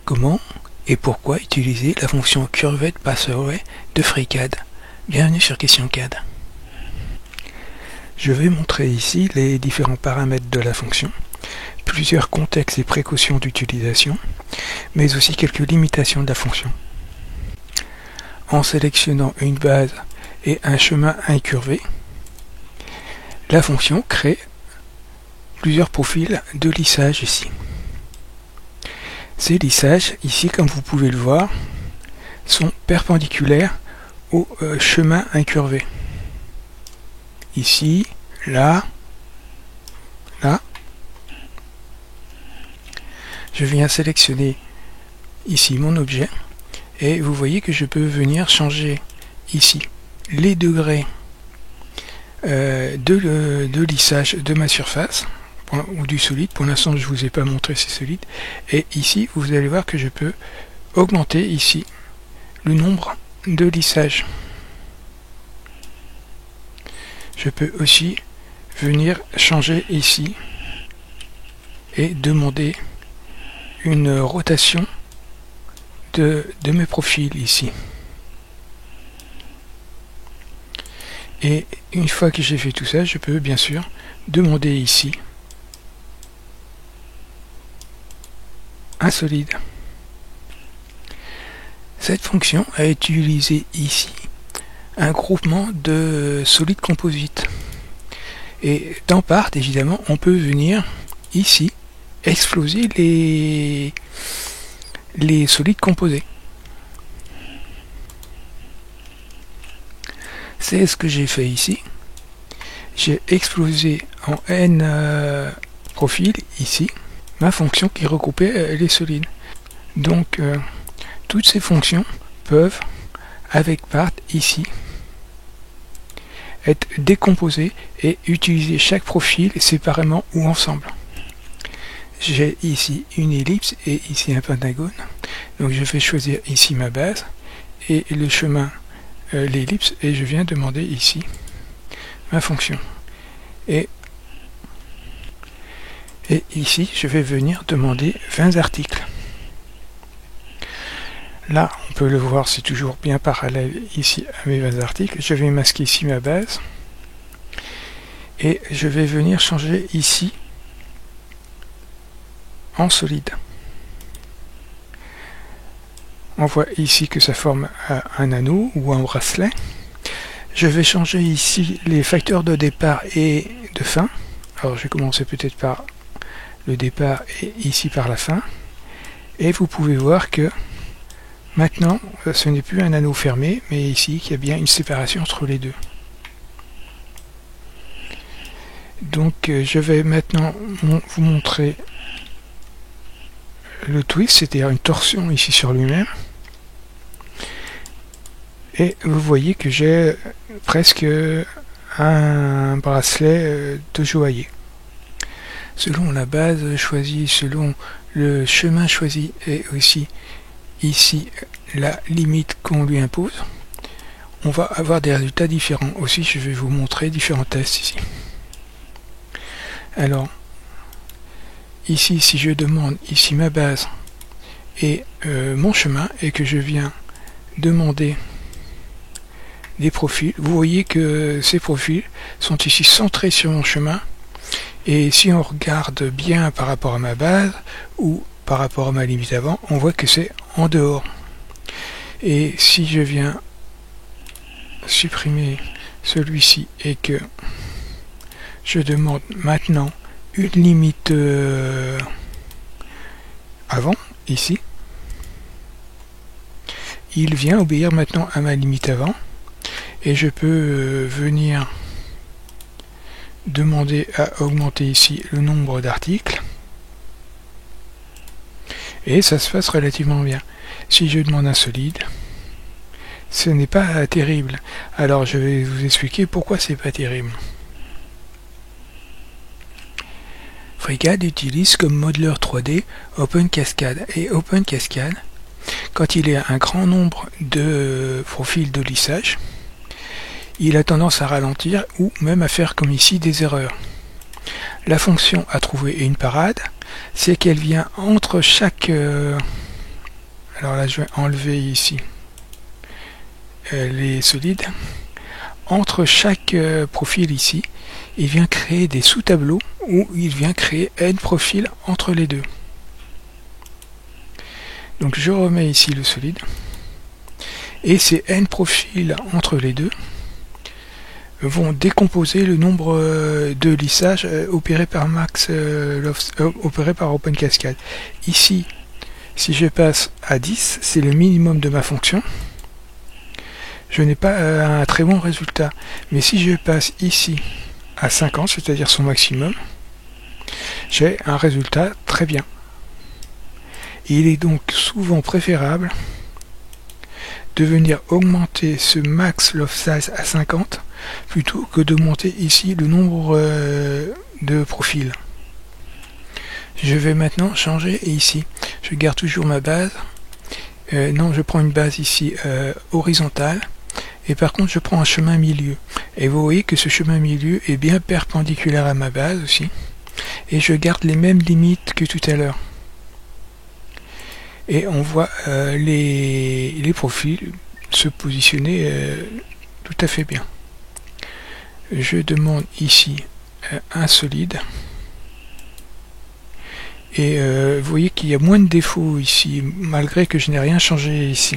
Comment et pourquoi utiliser la fonction CurvedPassAway de FreeCAD? Bienvenue sur QuestionCAD. Je vais montrer ici les différents paramètres de la fonction, plusieurs contextes et précautions d'utilisation, mais aussi quelques limitations de la fonction. En sélectionnant une base et un chemin incurvé, la fonction crée plusieurs profils de lissage ici. Ces lissages, ici, comme vous pouvez le voir, sont perpendiculaires au chemin incurvé. Ici, là, là. Je viens sélectionner ici mon objet et vous voyez que je peux venir changer ici les degrés de lissage de ma surface ou du solide. Pour l'instant je ne vous ai pas montré ces solides, et ici vous allez voir que je peux augmenter ici le nombre de lissages. Je peux aussi venir changer ici et demander une rotation de mes profils ici. Et une fois que j'ai fait tout ça, je peux bien sûr demander ici un solide. Cette fonction a utilisé ici un groupement de solides composites. Et dans Part, évidemment, on peut venir ici exploser les solides composés. C'est ce que j'ai fait ici. J'ai explosé en N profils ici ma fonction qui regroupait les solides. Donc toutes ces fonctions peuvent, avec Part ici, être décomposées et utiliser chaque profil séparément ou ensemble. J'ai ici une ellipse et ici un pentagone. Donc je vais choisir ici ma base et le chemin, l'ellipse, et je viens demander ici ma fonction. Et ici, je vais venir demander 20 articles. Là, on peut le voir, c'est toujours bien parallèle ici à mes 20 articles. Je vais masquer ici ma base. Et je vais venir changer ici en solide. On voit ici que ça forme un anneau ou un bracelet. Je vais changer ici les facteurs de départ et de fin. Alors, je vais commencer peut-être par le départ et ici par la fin, et vous pouvez voir que maintenant ce n'est plus un anneau fermé, mais ici qu'il y a bien une séparation entre les deux. Donc je vais maintenant vous montrer le twist, c'est-à-dire une torsion ici sur lui-même, et vous voyez que j'ai presque un bracelet de joaillier. Selon la base choisie, selon le chemin choisi, et aussi ici la limite qu'on lui impose, on va avoir des résultats différents. Aussi, je vais vous montrer différents tests ici. Alors, ici, si je demande ici ma base et mon chemin, et que je viens demander des profils, vous voyez que ces profils sont ici centrés sur mon chemin. Et si on regarde bien par rapport à ma base ou par rapport à ma limite avant, on voit que c'est en dehors. Et si je viens supprimer celui-ci et que je demande maintenant une limite avant, ici, il vient obéir maintenant à ma limite avant, et je peux venir demander à augmenter ici le nombre d'articles, et ça se passe relativement bien. Si je demande un solide, ce n'est pas terrible. Alors je vais vous expliquer pourquoi c'est pas terrible. FreeCAD utilise comme modeleur 3D OpenCascade, et OpenCascade, quand il y a un grand nombre de profils de lissage, il a tendance à ralentir ou même à faire comme ici des erreurs. La fonction à trouver une parade, c'est qu'elle vient entre chaque Alors là je vais enlever ici les solides. Entre chaque profil ici, il vient créer des sous-tableaux où il vient créer n profils entre les deux. Donc je remets ici le solide. Et ces n profils entre les deux vont décomposer le nombre de lissages opérés par opéré par OpenCascade. Ici, si je passe à 10, c'est le minimum de ma fonction. Je n'ai pas un très bon résultat. Mais si je passe ici à 50, c'est-à-dire son maximum, j'ai un résultat très bien. Il est donc souvent préférable de venir augmenter ce max loft size à 50 plutôt que de monter ici le nombre de profils. Je vais maintenant changer ici. Je garde toujours ma base. Non, je prends une base ici horizontale. Et par contre, je prends un chemin milieu. Et vous voyez que ce chemin milieu est bien perpendiculaire à ma base aussi. Et je garde les mêmes limites que tout à l'heure. Et on voit les profils se positionner tout à fait bien. Je demande ici un solide. Et vous voyez qu'il y a moins de défauts ici, malgré que je n'ai rien changé ici.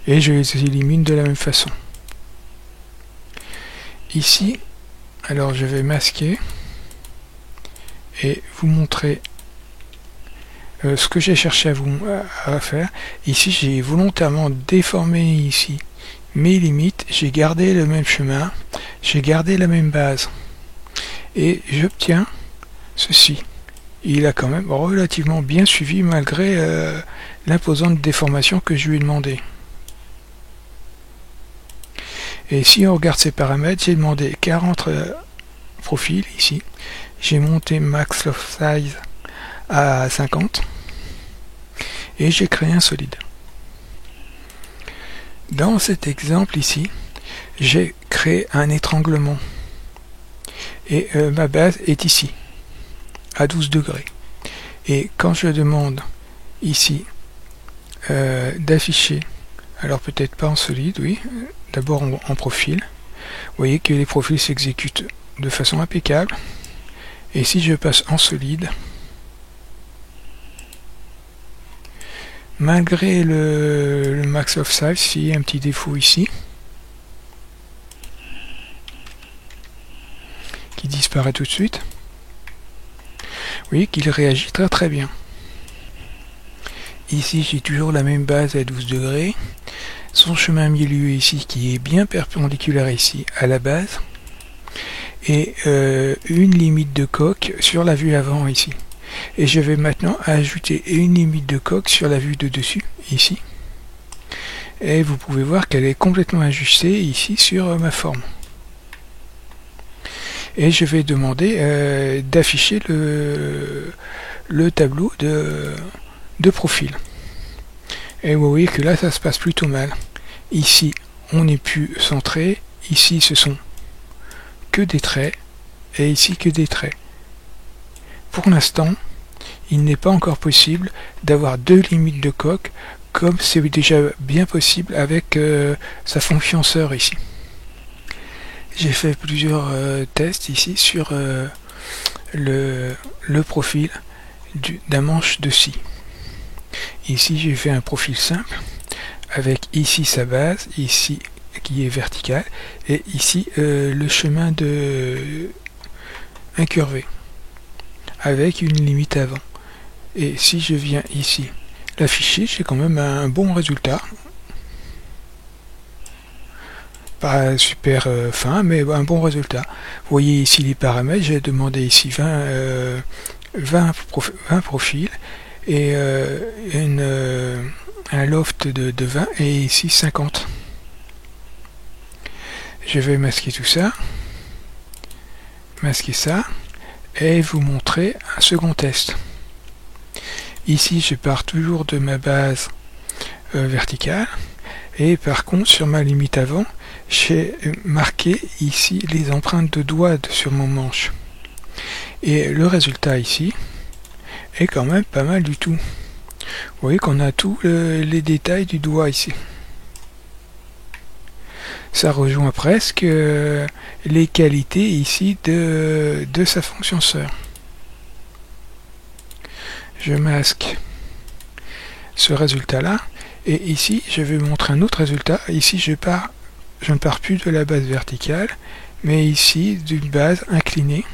Et je les élimine de la même façon. Ici, alors je vais masquer et vous montrer ce que j'ai cherché à faire. Ici, j'ai volontairement déformé ici mes limites, j'ai gardé le même chemin, j'ai gardé la même base. Et j'obtiens ceci. Il a quand même relativement bien suivi malgré l'imposante déformation que je lui ai demandé. Et si on regarde ces paramètres, j'ai demandé 40 profils ici. J'ai monté max loft size à 50 et j'ai créé un solide. Dans cet exemple ici, j'ai créé un étranglement et ma base est ici à 12 degrés. Et quand je demande ici d'afficher, alors peut-être pas en solide, oui, d'abord en profil, vous voyez que les profils s'exécutent de façon impeccable. Et si je passe en solide, malgré le max of size, il y a un petit défaut ici qui disparaît tout de suite. Vous voyez qu'il réagit très très bien. Ici j'ai toujours la même base à 12 degrés. Son chemin milieu ici qui est bien perpendiculaire ici à la base. Et une limite de coque sur la vue avant ici. Et je vais maintenant ajouter une limite de coque sur la vue de dessus ici. Et vous pouvez voir qu'elle est complètement ajustée ici sur ma forme. Et je vais demander d'afficher le tableau de profil. Et vous voyez que là ça se passe plutôt mal. Ici on n'est plus centré, ici ce sont que des traits, et ici que des traits. Pour l'instant, il n'est pas encore possible d'avoir deux limites de coque, comme c'est déjà bien possible avec sa fonction sœur ici. J'ai fait plusieurs tests ici sur le profil d'un manche de scie. Ici j'ai fait un profil simple avec ici sa base, ici qui est verticale, et ici le chemin incurvé avec une limite avant. Et si je viens ici l'afficher, j'ai quand même un bon résultat. Pas super fin, mais un bon résultat. Vous voyez ici les paramètres, j'ai demandé ici 20 profils et un loft de 20 et ici 50. Je vais masquer tout ça, masquer ça et vous montrer un second test. Ici je pars toujours de ma base verticale et par contre sur ma limite avant j'ai marqué ici les empreintes de doigts sur mon manche et le résultat ici est quand même pas mal du tout. Vous voyez qu'on a tous les détails du doigt ici. Ça rejoint presque les qualités ici de sa fonction sœur. Je masque ce résultat là et ici je vais vous montrer un autre résultat. Ici je ne pars plus de la base verticale mais ici d'une base inclinée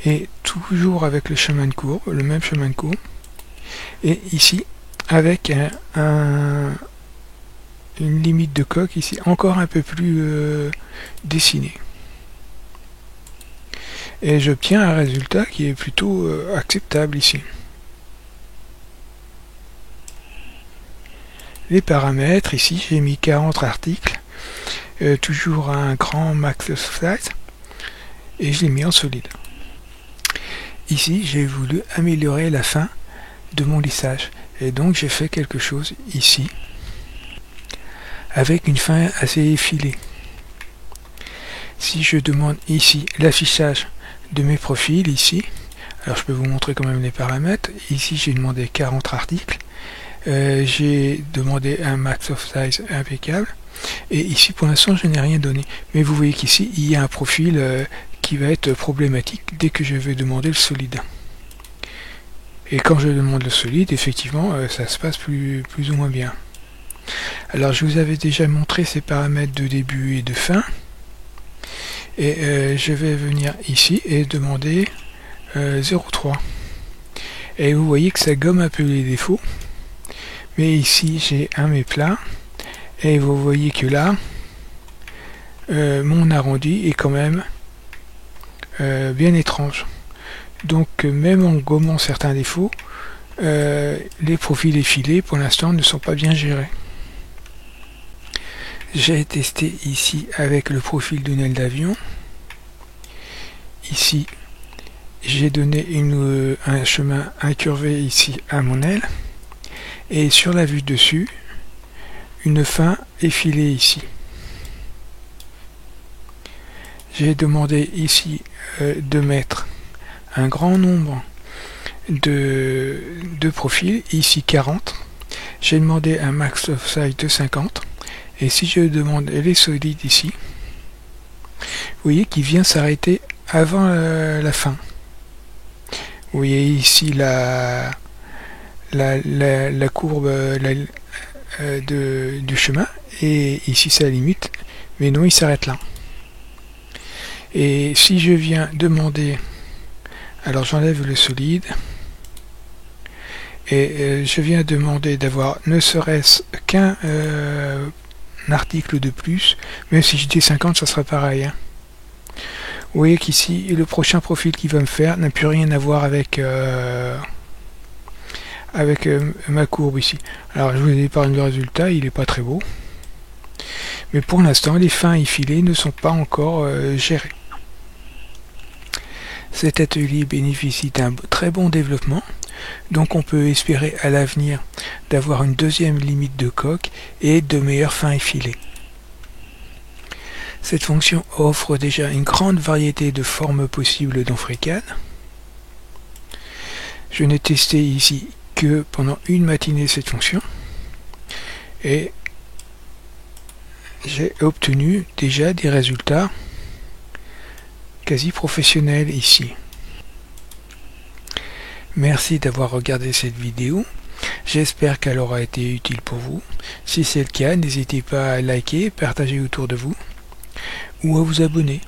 et toujours avec le chemin de courbe, le même chemin de courbe, et ici avec une limite de coque ici encore un peu plus dessinée, et j'obtiens un résultat qui est plutôt acceptable ici. Les paramètres, ici j'ai mis 40 articles, toujours un grand max of size, et je l'ai mis en solide. Ici j'ai voulu améliorer la fin de mon lissage, et donc j'ai fait quelque chose ici avec une fin assez effilée. Si je demande ici l'affichage de mes profils ici, alors je peux vous montrer quand même les paramètres. Ici j'ai demandé 40 articles, j'ai demandé un max of size impeccable, et ici pour l'instant je n'ai rien donné, mais vous voyez qu'ici il y a un profil qui va être problématique dès que je vais demander le solide. Et quand je demande le solide, effectivement ça se passe plus ou moins bien. Alors je vous avais déjà montré ces paramètres de début et de fin, et je vais venir ici et demander 0,3, et vous voyez que ça gomme un peu les défauts, mais ici j'ai un méplat et vous voyez que là mon arrondi est quand même bien étrange. Donc même en gommant certains défauts, les profils effilés pour l'instant ne sont pas bien gérés. J'ai testé ici avec le profil d'une aile d'avion. Ici j'ai donné un chemin incurvé ici à mon aile, et sur la vue dessus une fin effilée ici. J'ai demandé ici de mettre un grand nombre de profils, ici 40. J'ai demandé un max of size de 50, et si je demande les solides ici, vous voyez qu'il vient s'arrêter avant la fin. Vous voyez ici la courbe du chemin, et ici c'est la limite, mais non, il s'arrête là. Et si je viens demander, alors j'enlève le solide, et je viens demander d'avoir ne serait-ce qu'un article de plus, même si je dis 50, ça sera pareil, hein. Vous voyez qu'ici le prochain profil qui va me faire n'a plus rien à voir avec ma courbe ici. Alors je vous épargne le résultat, il n'est pas très beau, mais pour l'instant les fins effilées ne sont pas encore gérées. Cet atelier bénéficie d'un très bon développement, donc on peut espérer à l'avenir d'avoir une deuxième limite de coque et de meilleures fins effilées. Cette fonction offre déjà une grande variété de formes possibles dans FreeCAD. Je n'ai testé ici que pendant une matinée cette fonction, et j'ai obtenu déjà des résultats quasi professionnels ici. Merci d'avoir regardé cette vidéo. J'espère qu'elle aura été utile pour vous. Si c'est le cas, n'hésitez pas à liker, partager autour de vous ou à vous abonner.